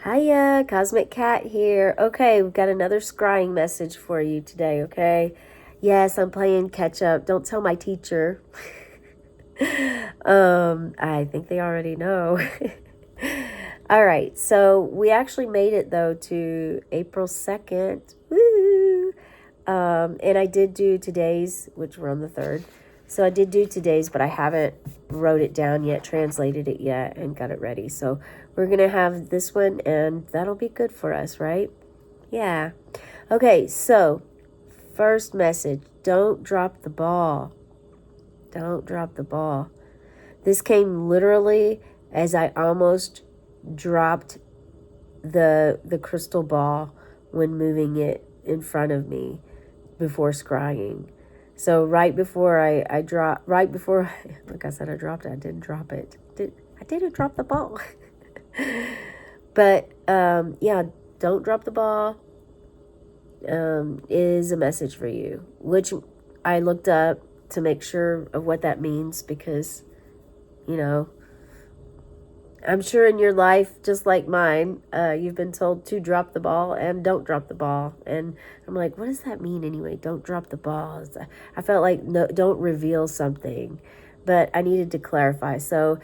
Hiya, Cosmic Cat here. Okay, we've got another scrying message for you today, okay? Yes, I'm playing catch up. Don't tell my teacher. I think they already know. All right, so we actually made it though to April 2nd. Woo! And I did do today's, which we're on the 3rd. So I did do today's, but I haven't wrote it down yet, translated it yet, and got it ready. So we're going to have this one, and that'll be good for us, right? Yeah. Okay, so first message, don't drop the ball. Don't drop the ball. This came literally as I almost dropped the crystal ball when moving it in front of me before scrying. So right before I dropped, right before, like I said, I dropped it. I didn't drop it. I didn't drop the ball. But yeah, don't drop the ball is a message for you, which I looked up to make sure of what that means because, you know, I'm sure in your life, just like mine, you've been told to drop the ball and don't drop the ball. And I'm like, what does that mean anyway? Don't drop the ball. I felt like no, don't reveal something, but I needed to clarify. So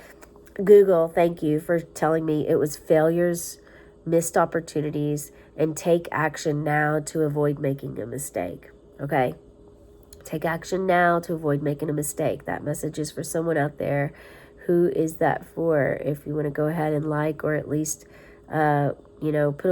Google, thank you for telling me it was failures, missed opportunities, and take action now to avoid making a mistake. Okay? Take action now to avoid making a mistake. That message is for someone out there. Who is that for? If you want to go ahead and like, or at least, put a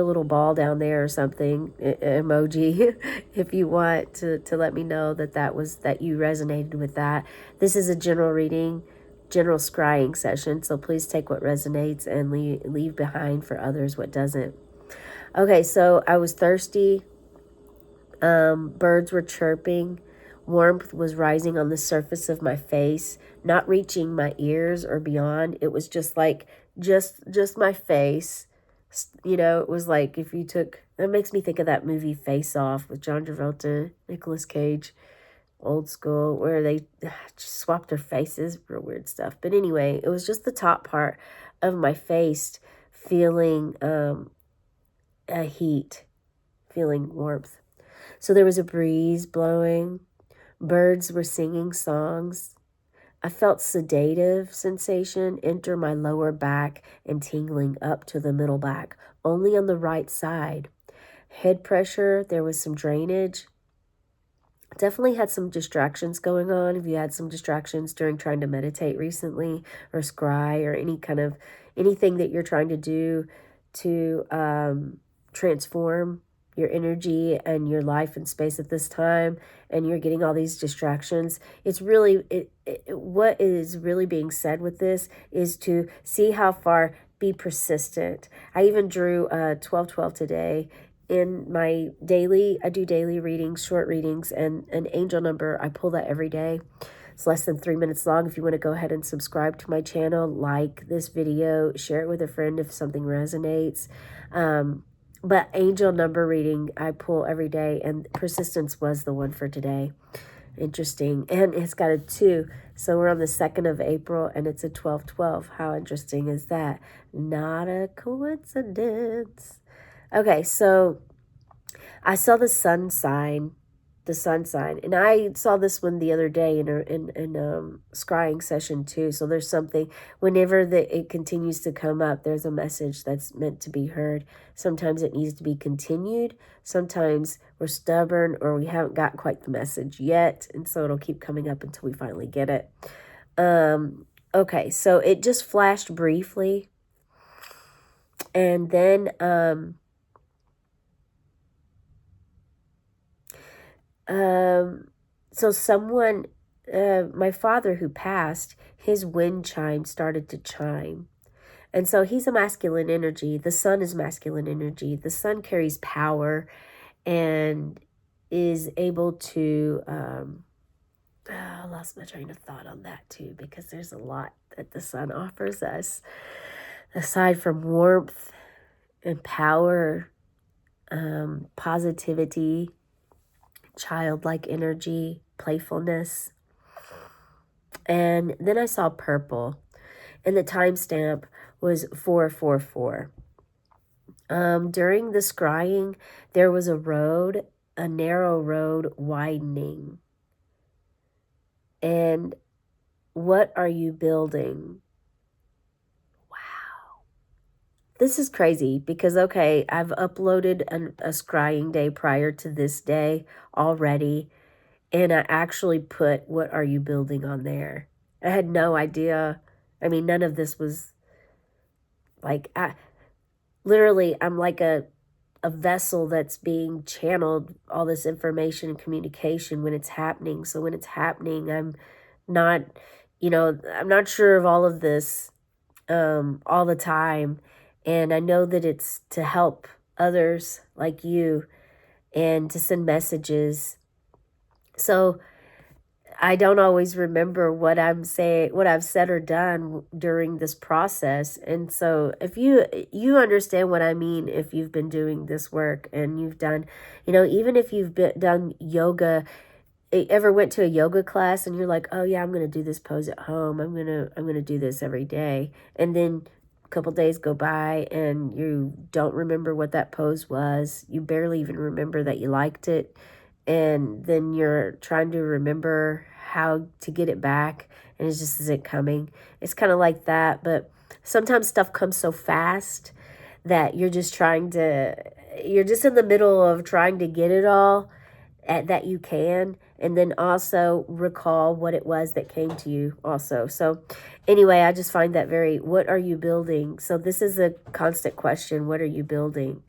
little ball down there or something, emoji, if you want to let me know that you resonated with that. This is a general reading, general scrying session, so please take what resonates and leave behind for others what doesn't. Okay, so I was thirsty. Birds were chirping. Warmth was rising on the surface of my face, not reaching my ears or beyond. It was just like, just my face. It was like if you took, that makes me think of that movie Face Off with John Travolta, Nicolas Cage, old school, where they just swapped their faces for weird stuff. But anyway, it was just the top part of my face feeling a heat, feeling warmth. So there was a breeze blowing. Birds were singing songs. I felt sedative sensation enter my lower back and tingling up to the middle back, only on the right side. Head pressure, there was some drainage. Definitely had some distractions going on. If you had some distractions during trying to meditate recently or scry or anything that you're trying to do to transform your energy and your life and space at this time, and you're getting all these distractions, it's really what is really being said with this is to see how far, be persistent. I even drew 1212 today. In my daily, I do daily readings, short readings, and an angel number. I pull that every day. It's less than 3 minutes long. If you want to go ahead and subscribe to my channel, like this video, share it with a friend if something resonates. But angel number reading I pull every day, and persistence was the one for today. Interesting. And it's got a 2. So we're on the 2nd of April, and it's a 12/12. How interesting is that? Not a coincidence. Okay, so I saw the sun sign, and I saw this one the other day in scrying session too. So there's something whenever it continues to come up, there's a message that's meant to be heard. Sometimes it needs to be continued. Sometimes we're stubborn or we haven't got quite the message yet, and so it'll keep coming up until we finally get it. Okay, so it just flashed briefly, and then so someone, my father who passed, his wind chime started to chime. And so he's a masculine energy. The sun is masculine energy. The sun carries power and is able to, I lost my train of thought on that too, because there's a lot that the sun offers us. Aside from warmth and power, positivity, childlike energy, playfulness. And then I saw purple, and the timestamp was 444. During the scrying, there was a narrow road widening. And what are you building? Wow. This is crazy because, okay, I've uploaded a scrying day prior to this day already, and I actually put, what are you building on there? I had no idea. I mean, none of this was like, I'm like a vessel that's being channeled all this information and communication when it's happening. So when it's happening, not, I'm not sure of all of this all the time. And I know that it's to help others like you and to send messages. So I don't always remember what I'm saying, what I've said or done during this process. And so if you understand what I mean, if you've been doing this work and you've done, even if done yoga, ever went to a yoga class and you're like, oh yeah, I'm going to do this pose at home. I'm going to do this every day. And then a couple days go by and you don't remember what that pose was. You barely even remember that you liked it. And then you're trying to remember how to get it back and it just isn't coming. It's kind of like that, but sometimes stuff comes so fast that you're just in the middle of trying to get it all that you can, and then also recall what it was that came to you also. So anyway, I just find that what are you building? So this is a constant question. What are you building?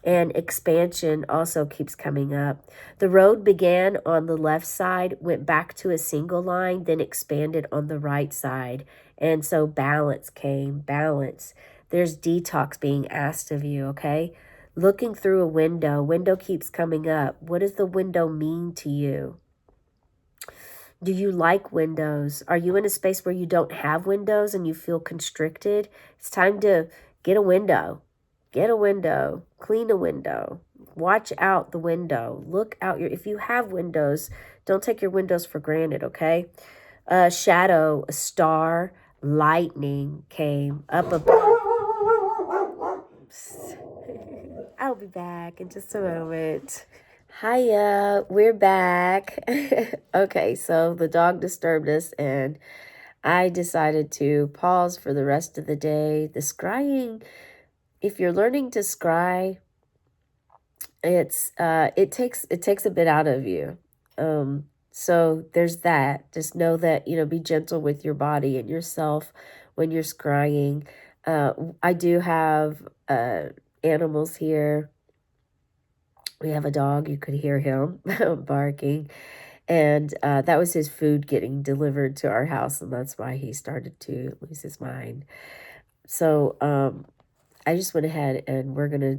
And expansion also keeps coming up. The road began on the left side, went back to a single line, then expanded on the right side. And so balance came, balance. There's detox being asked of you, okay? Looking through a window keeps coming up. What does the window mean to you? Do you like windows? Are you in a space where you don't have windows and you feel constricted? It's time to get a window. Get a window, clean a window, watch out the window, look out if you have windows, don't take your windows for granted, okay? A shadow, a star, lightning came up above. I'll be back in just a moment. Hiya, we're back. Okay, so the dog disturbed us and I decided to pause for the rest of the day. The scrying, if you're learning to scry, it takes a bit out of you. So there's that. Just know that, be gentle with your body and yourself when you're scrying. I do have animals here. We have a dog. You could hear him barking. And that was his food getting delivered to our house, and that's why he started to lose his mind. So I just went ahead and we're gonna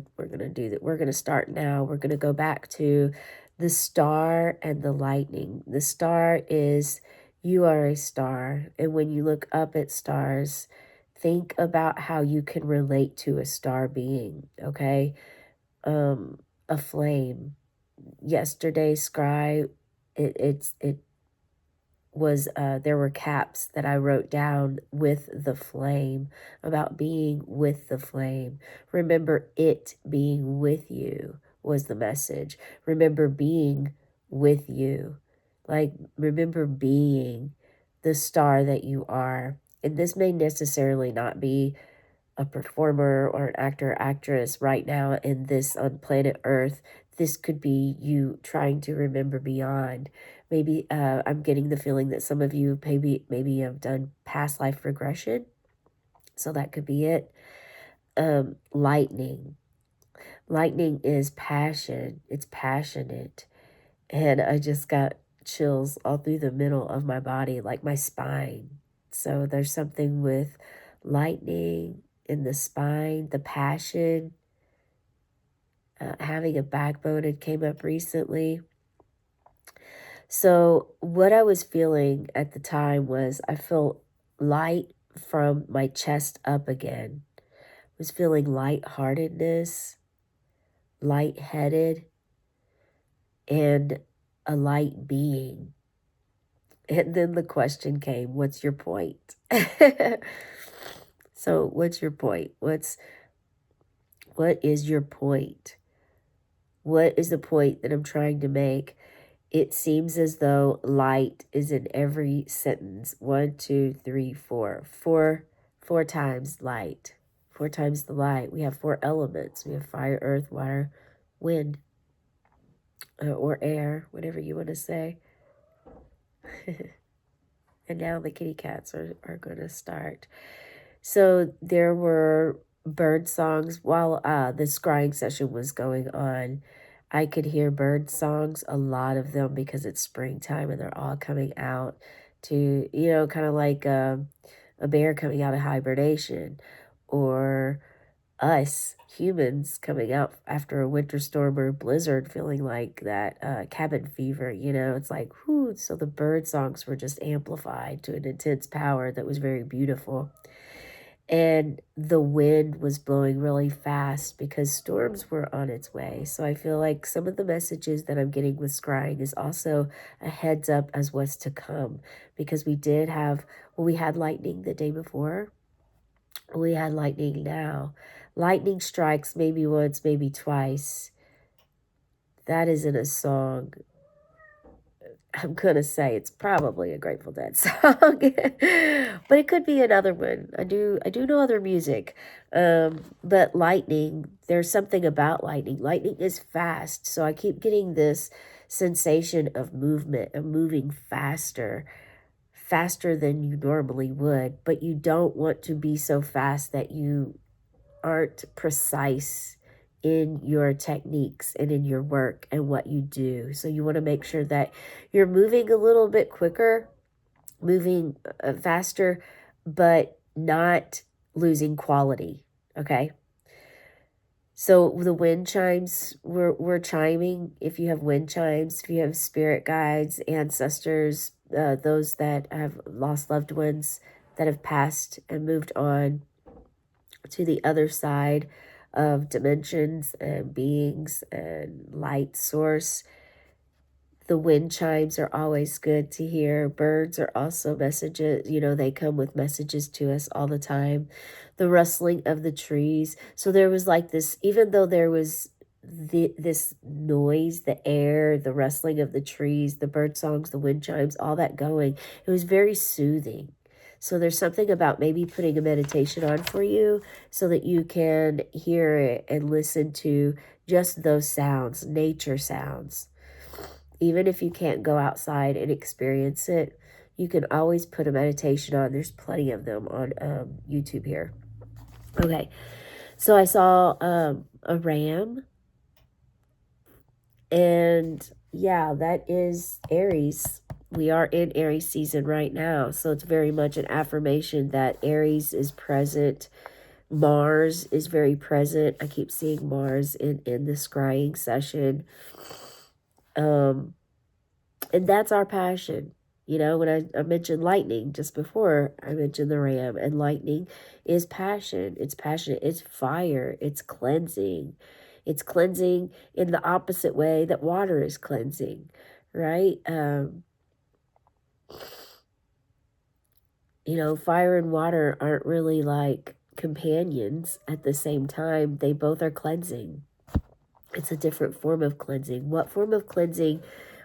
do that. We're gonna start now. We're gonna go back to the star and the lightning. The star is, you are a star, and when you look up at stars, think about how you can relate to a star being. Okay, a flame. Yesterday's scry, it was there were caps that I wrote down with the flame, about being with the flame. Remember it being with you was the message. Remember being with you. Like, remember being the star that you are. And this may necessarily not be a performer or an actor or actress right now in this on planet Earth. This could be you trying to remember beyond. Maybe I'm getting the feeling that some of you maybe have done past life regression. So that could be it. Lightning. Lightning is passion. It's passionate. And I just got chills all through the middle of my body, like my spine. So there's something with lightning in the spine, the passion, having a backbone. It came up recently. So what I was feeling at the time was I felt light from my chest up again. I was feeling lightheartedness, lightheaded, and a light being. And then the question came, what's your point? So what's your point? What is your point? What is the point that I'm trying to make? It seems as though light is in every sentence. 1, 2, 3, 4. Four times light. 4 times the light. We have 4 elements. We have fire, earth, water, wind, or air, whatever you want to say. And now the kitty cats are going to start. So there were bird songs while the scrying session was going on. I could hear bird songs, a lot of them, because it's springtime and they're all coming out to, kind of like a bear coming out of hibernation, or us humans coming out after a winter storm or blizzard, feeling like that cabin fever. It's like, whoo. So the bird songs were just amplified to an intense power that was very beautiful. And the wind was blowing really fast because storms were on its way. So I feel like some of the messages that I'm getting with scrying is also a heads up as what's to come, because we had lightning the day before. We had lightning now. Lightning strikes maybe once, maybe twice. That isn't a song. I'm going to say it's probably a Grateful Dead song, but it could be another one. I do know other music, but lightning, there's something about lightning. Lightning is fast, so I keep getting this sensation of movement, of moving faster than you normally would, but you don't want to be so fast that you aren't precise in your techniques and in your work and what you do. So you want to make sure that you're moving a little bit quicker, moving faster, but not losing quality. Okay. So the wind chimes, we're chiming. If you have wind chimes, if you have spirit guides, ancestors, those that have lost loved ones that have passed and moved on to the other side of dimensions and beings and light source. The wind chimes are always good to hear. Birds are also messages, they come with messages to us all the time. The rustling of the trees. So there was like this, even though there was this noise, the air, the rustling of the trees, the bird songs, the wind chimes, all that going, it was very soothing. So there's something about maybe putting a meditation on for you so that you can hear it and listen to just those sounds, nature sounds. Even if you can't go outside and experience it, you can always put a meditation on. There's plenty of them on YouTube here. Okay, so I saw a ram, and yeah, that is Aries. We are in Aries season right now, so it's very much an affirmation that Aries is present. Mars is very present. I keep seeing Mars in the scrying session. And that's our passion. When I mentioned lightning just before, I mentioned the ram, and lightning is passion. It's passionate. It's fire. It's cleansing. It's cleansing in the opposite way that water is cleansing, right? Fire and water aren't really like companions at the same time. They both are cleansing. It's a different form of cleansing. What form of cleansing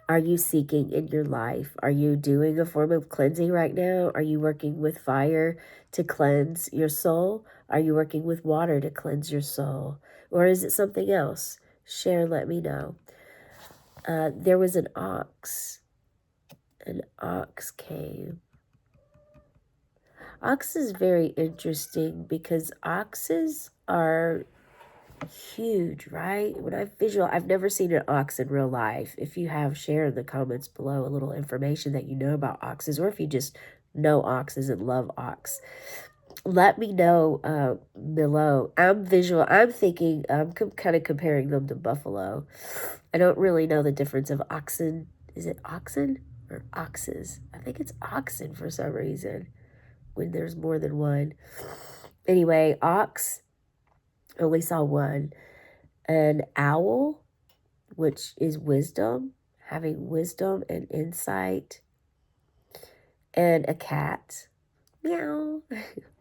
are you seeking in your life? Are you doing a form of cleansing right now? Are you working with fire to cleanse your soul? Are you working with water to cleanse your soul? Or is it something else? Share, let me know. There was an ox. An ox came. Ox is very interesting because oxes are huge, right? I've never seen an ox in real life. If you have, share in the comments below a little information that you know about oxes, or if you just know oxes and love ox. Let me know below. I'm thinking, I'm kind of comparing them to buffalo. I don't really know the difference of oxen. Is it oxen or oxes? I think it's oxen for some reason when there's more than one. Anyway, ox, I only saw one. An owl, which is wisdom, having wisdom and insight. And a cat. Meow.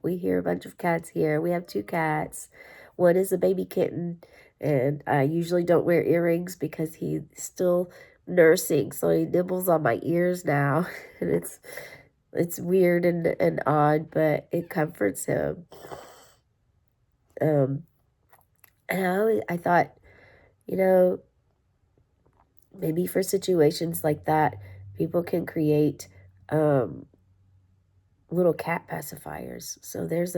We hear a bunch of cats here. We have 2 cats. One is a baby kitten, and I usually don't wear earrings because he's still nursing, so he nibbles on my ears now, and it's weird and odd, but it comforts him. Um, and I thought, you know, maybe for situations like that, people can create little cat pacifiers. So there's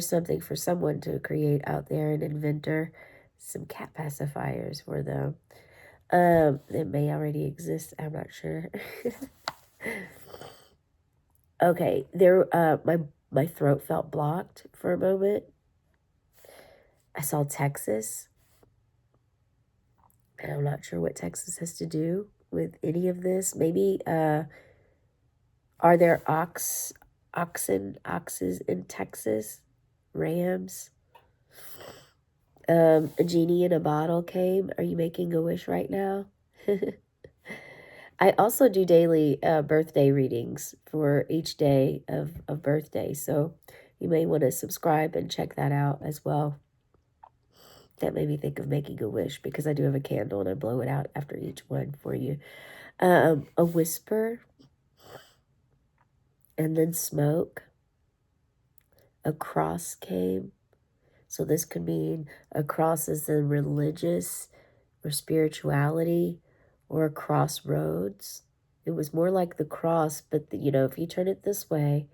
something for someone to create out there, an inventor, some cat pacifiers for them. It may already exist, I'm not sure. Okay, my throat felt blocked for a moment. I saw Texas, and I'm not sure what Texas has to do with any of this. Maybe are there oxes in Texas? Rams? A genie in a bottle came. Are you making a wish right now? I also do daily birthday readings for each day of birthday. So you may want to subscribe and check that out as well. That made me think of making a wish because I do have a candle and I blow it out after each one for you. A whisper and then smoke. A cross came. So this could mean a cross as in religious or spirituality or a crossroads. It was more like the cross, but if you turn it this way,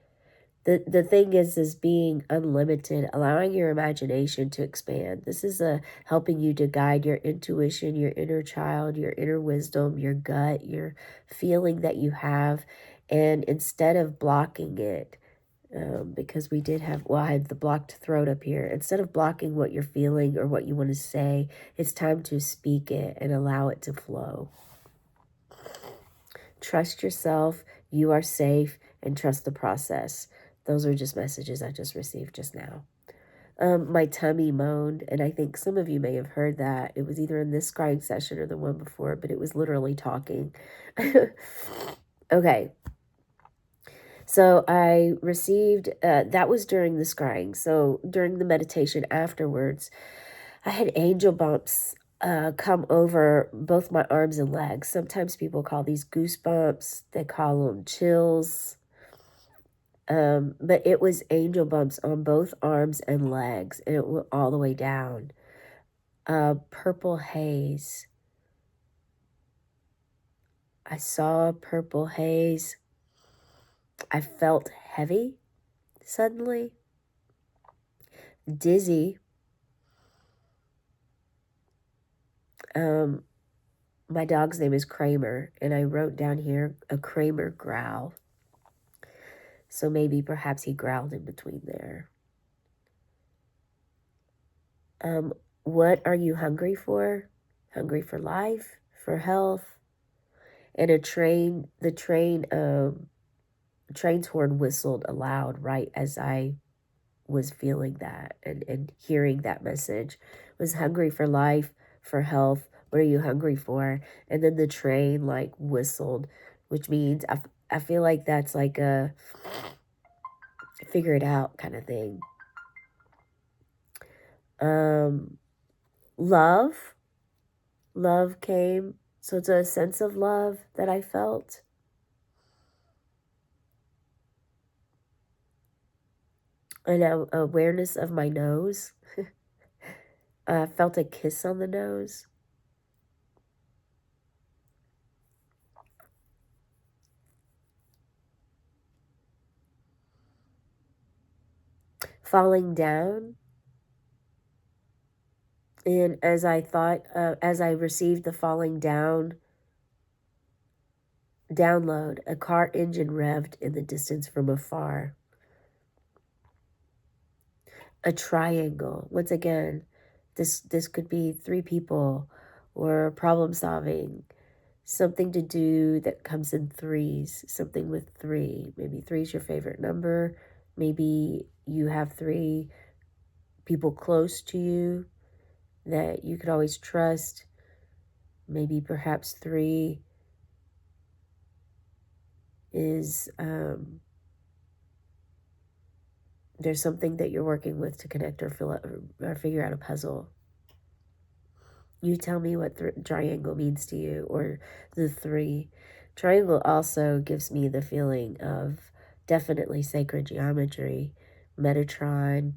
the thing is being unlimited, allowing your imagination to expand. This is helping you to guide your intuition, your inner child, your inner wisdom, your gut, your feeling that you have. And instead of blocking it, because we did have, well, I had the blocked throat up here. Instead of blocking what you're feeling or what you want to say, it's time to speak it and allow it to flow. Trust yourself, you are safe, and trust the process. Those are just messages I just received just now. My tummy moaned, and I think some of you may have heard that. It was either in this scrying session or the one before, but it was literally talking. Okay. So I received, that was during the scrying. So during the meditation afterwards, I had angel bumps come over both my arms and legs. Sometimes people call these goosebumps. They call them chills. But it was angel bumps on both arms and legs, and it went all the way down. Purple haze. I saw purple haze. I felt heavy suddenly, dizzy. My dog's name is Kramer, and I wrote down here a Kramer growl. So maybe perhaps he growled in between there. What are you hungry for? Hungry for life, for health? And the train's horn whistled aloud right as I was feeling that and hearing that message. Was hungry for life, for health. What are you hungry for? And then the train like whistled, which means I feel like that's like a figure it out kind of thing. Love came. So it's a sense of love that I felt. An awareness of my nose. I felt a kiss on the nose. Falling down. And as I thought, as I received the falling down download, a car engine revved in the distance from afar. A triangle. Once again, this could be three people or problem solving. Something to do that comes in threes. Something with three. Maybe three is your favorite number. Maybe you have three people close to you that you could always trust. Maybe perhaps three is There's something that you're working with to connect or fill out or figure out a puzzle. You tell me what triangle means to you, or the three. Triangle also gives me the feeling of definitely sacred geometry, Metatron,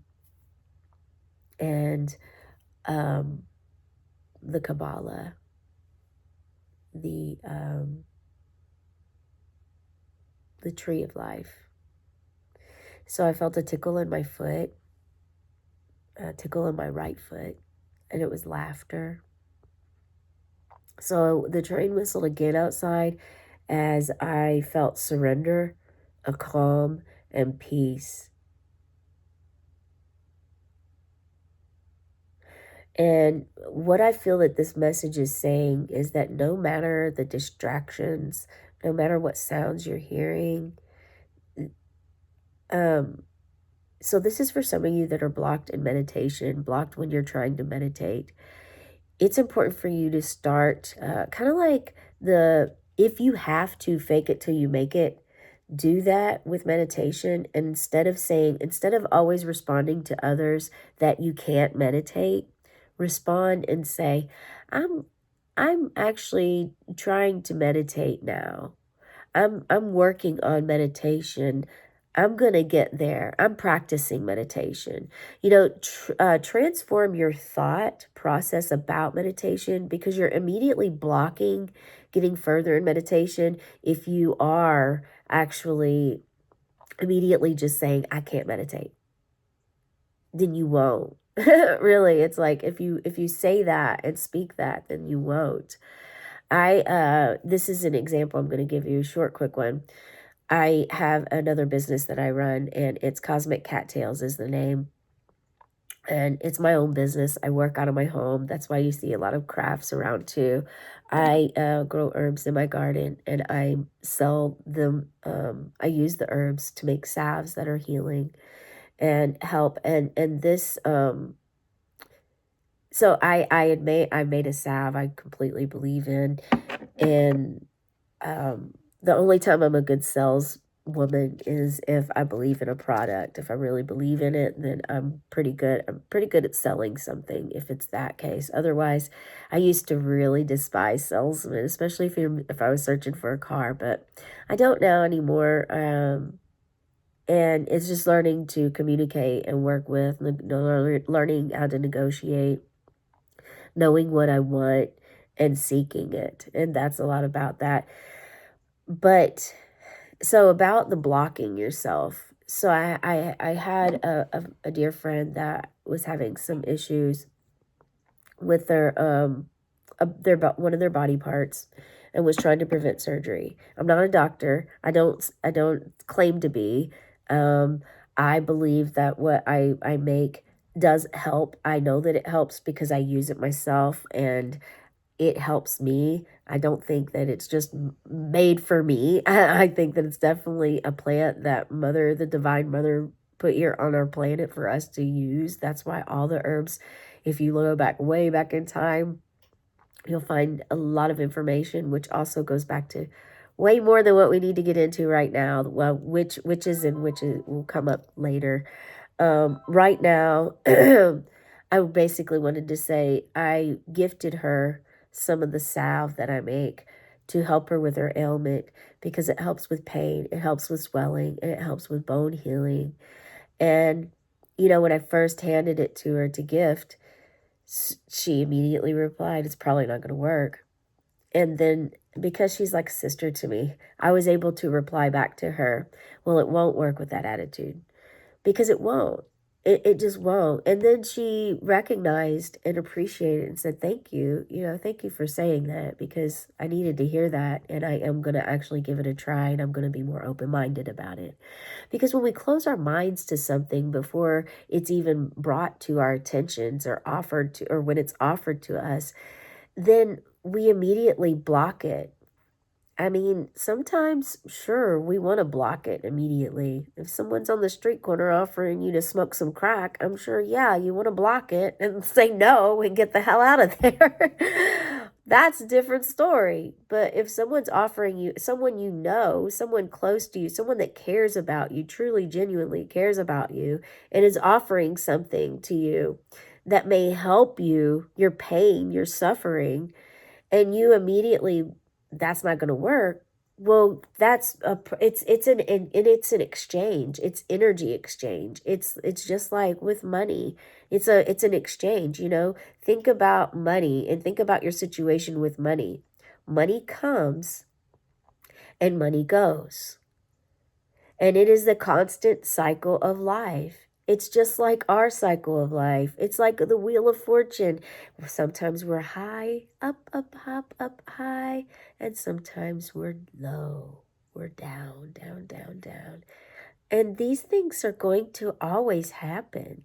and um, the Kabbalah, the the tree of life. So I felt a tickle in my foot, a tickle in my right foot, and it was laughter. So the train whistled again outside as I felt surrender, a calm, and peace. And what I feel that this message is saying is that no matter the distractions, no matter what sounds you're hearing, um, so this is for some of you that are blocked in meditation, blocked when you're trying to meditate. It's important for you to start kind of like if you have to fake it till you make it, do that with meditation. And instead of always responding to others that you can't meditate, respond and say, I'm, I'm actually trying to meditate now. I'm working on meditation. I'm going to get there. I'm practicing meditation. Transform your thought process about meditation, because you're immediately blocking getting further in meditation if you are actually immediately just saying, I can't meditate. Then you won't. Really, it's like if you say that and speak that, then you won't. This is an example I'm going to give you, a short, quick one. I have another business that I run, and it's Cosmic Cattails is the name. And it's my own business. I work out of my home. That's why you see a lot of crafts around too. I grow herbs in my garden, and I sell them. I use the herbs to make salves that are healing and help. And this so I made a salve I completely believe in. And the only time I'm a good saleswoman is if I believe in a product. If I really believe in it, then I'm pretty good. I'm pretty good at selling something if it's that case. Otherwise, I used to really despise salesmen, especially if I was searching for a car, but I don't now anymore. And it's just learning to communicate and work with, learning how to negotiate, knowing what I want, and seeking it. And that's a lot about that. But so about the blocking yourself. So I had a dear friend that was having some issues with one of their body parts, and was trying to prevent surgery. I'm not a doctor. I don't claim to be. Um, I believe that what I make does help. I know that it helps because I use it myself, and it helps me. I don't think that it's just made for me. I think that it's definitely a plant that the divine mother, put here on our planet for us to use. That's why all the herbs, if you go back way back in time, you'll find a lot of information, which also goes back to way more than what we need to get into right now. Well, witches and witches will come up later. Right now, I basically wanted to say I gifted her some of the salve that I make to help her with her ailment, because it helps with pain, it helps with swelling, and it helps with bone healing. And, when I first handed it to her to gift, she immediately replied, it's probably not going to work. And then, because she's like a sister to me, I was able to reply back to her, well, it won't work with that attitude, because it won't. It just won't. And then she recognized and appreciated and said, thank you. Thank you for saying that, because I needed to hear that. And I am going to actually give it a try, and I'm going to be more open-minded about it. Because when we close our minds to something before it's even brought to our attentions or when it's offered to us, then we immediately block it. I mean, sometimes, sure, we want to block it immediately. If someone's on the street corner offering you to smoke some crack, I'm sure, yeah, you want to block it and say no and get the hell out of there. that's a different story. But if someone's offering you, someone you know, someone close to you, someone that cares about you, truly, genuinely cares about you, and is offering something to you that may help you, your pain, your suffering, and you immediately, that's not going to work. Well, it's an exchange. It's energy exchange. It's just like with money. It's an exchange, Think about money and think about your situation with money. Money comes and money goes. And it is the constant cycle of life. It's just like our cycle of life. It's like the wheel of fortune. Sometimes we're high, up, high, and sometimes we're low. We're down, down, down, down. And these things are going to always happen.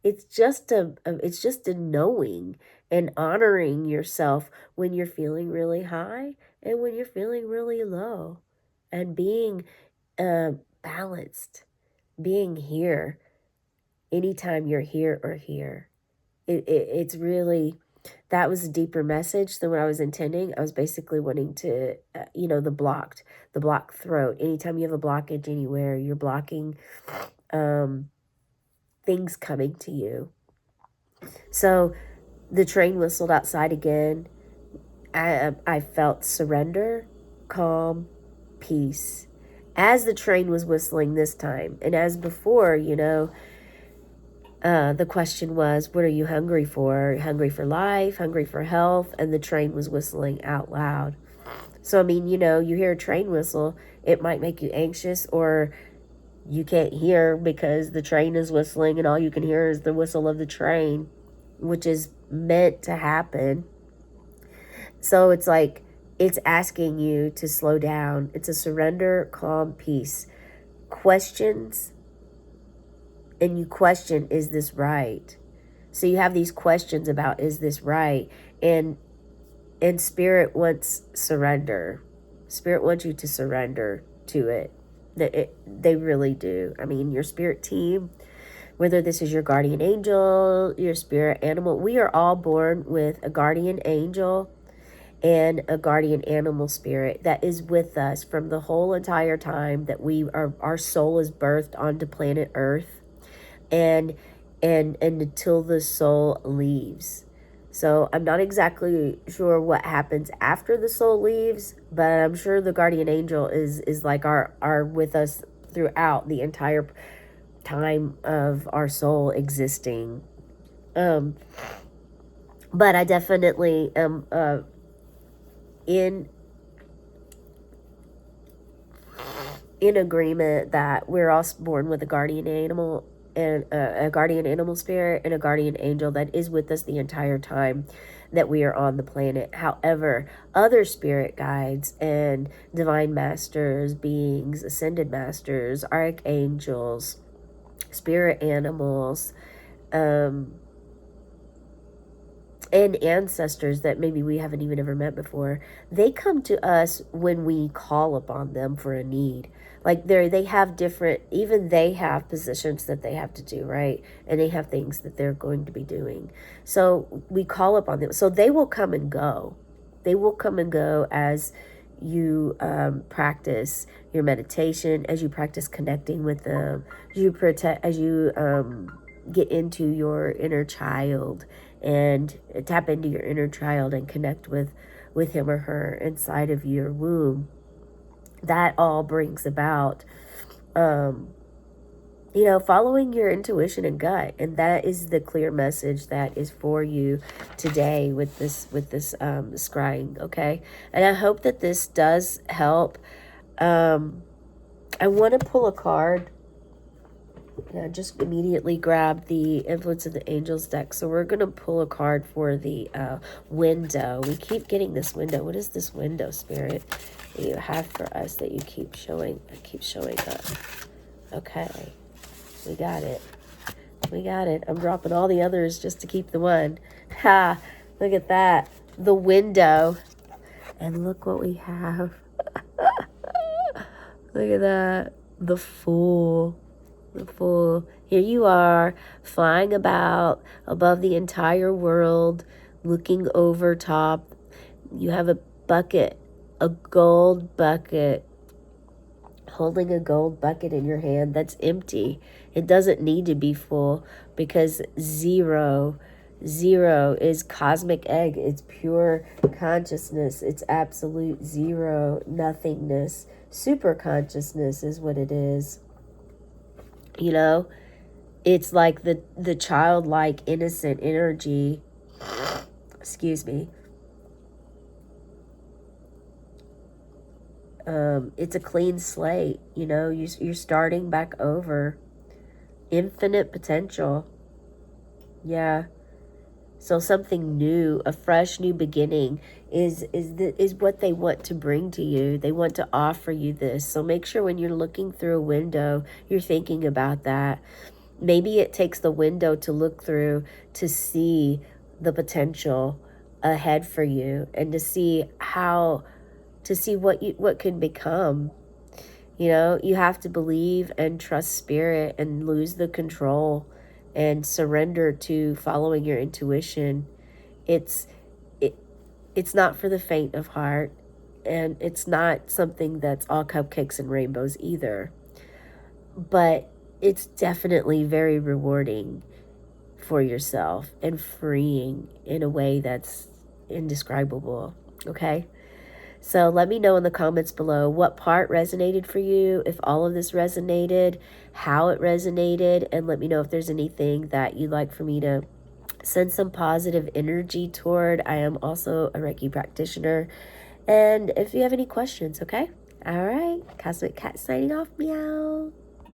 It's just a knowing and honoring yourself when you're feeling really high and when you're feeling really low, and being balanced, being here anytime you're here or here. It's really, that was a deeper message than what I was intending. I was basically wanting to, the blocked throat. Anytime you have a blockage anywhere, you're blocking things coming to you. So the train whistled outside again. I felt surrender, calm, peace, as the train was whistling this time. And as before, the question was, what are you hungry for? Hungry for life, hungry for health? And the train was whistling out loud. So, I mean, you hear a train whistle, it might make you anxious, or you can't hear because the train is whistling and all you can hear is the whistle of the train, which is meant to happen. So it's like, it's asking you to slow down. It's a surrender, calm, peace. Questions, and you question, is this right? So you have these questions about, is this right? And spirit wants surrender. Spirit wants you to surrender to it. They really do. I mean, your spirit team, whether this is your guardian angel, your spirit animal, we are all born with a guardian angel and a guardian animal spirit that is with us from the whole entire time that our soul is birthed onto planet Earth, and until the soul leaves. So I'm not exactly sure what happens after the soul leaves, but I'm sure the guardian angel is like our with us throughout the entire time of our soul existing. But I definitely am in agreement that we're all born with a guardian animal and a guardian animal spirit and a guardian angel that is with us the entire time that we are on the planet. However, other spirit guides and divine masters, beings, ascended masters, archangels, spirit animals, and ancestors that maybe we haven't even ever met before, they come to us when we call upon them for a need. Like they have different, even they have positions that they have to do, right? And they have things that they're going to be doing. So we call upon them. So they will come and go. They will come and go as you practice your meditation, as you practice connecting with them, as you get into your inner child and tap into your inner child and connect with him or her inside of your womb. That all brings about following your intuition and gut. And that is the clear message that is for you today with this scrying. Okay, and I hope that this does help. I want to pull a card. I just immediately grabbed the Influence of the Angels deck. So we're going to pull a card for the window. We keep getting this window. What is this window, Spirit, that you have for us that you keep showing up? Okay. We got it. I'm dropping all the others just to keep the one. Ha! Look at that. The window. And look what we have. Look at that. The Fool. Here you are, flying about above the entire world, looking over top, You have a bucket, a gold bucket, holding a gold bucket in your hand that's empty. It doesn't need to be full, because zero is cosmic egg. It's pure consciousness. It's absolute zero, nothingness. Super consciousness is what it is. You know, it's like the childlike innocent energy. Excuse me. It's a clean slate. You know, you're starting back over. Infinite potential. Yeah. So something new, a fresh new beginning is what they want to bring to you. They want to offer you this. So make sure when you're looking through a window, you're thinking about that. Maybe it takes the window to look through to see the potential ahead for you, and to see what can become. You know, you have to believe and trust spirit and lose the control and surrender to following your intuition. It's it, it's not for the faint of heart, and it's not something that's all cupcakes and rainbows either. But it's definitely very rewarding for yourself and freeing in a way that's indescribable. Okay? So let me know in the comments below what part resonated for you, if all of this resonated, how it resonated, and let me know if there's anything that you'd like for me to send some positive energy toward. I am also a Reiki practitioner. And if you have any questions, okay? All right. Cosmic Cat signing off. Meow.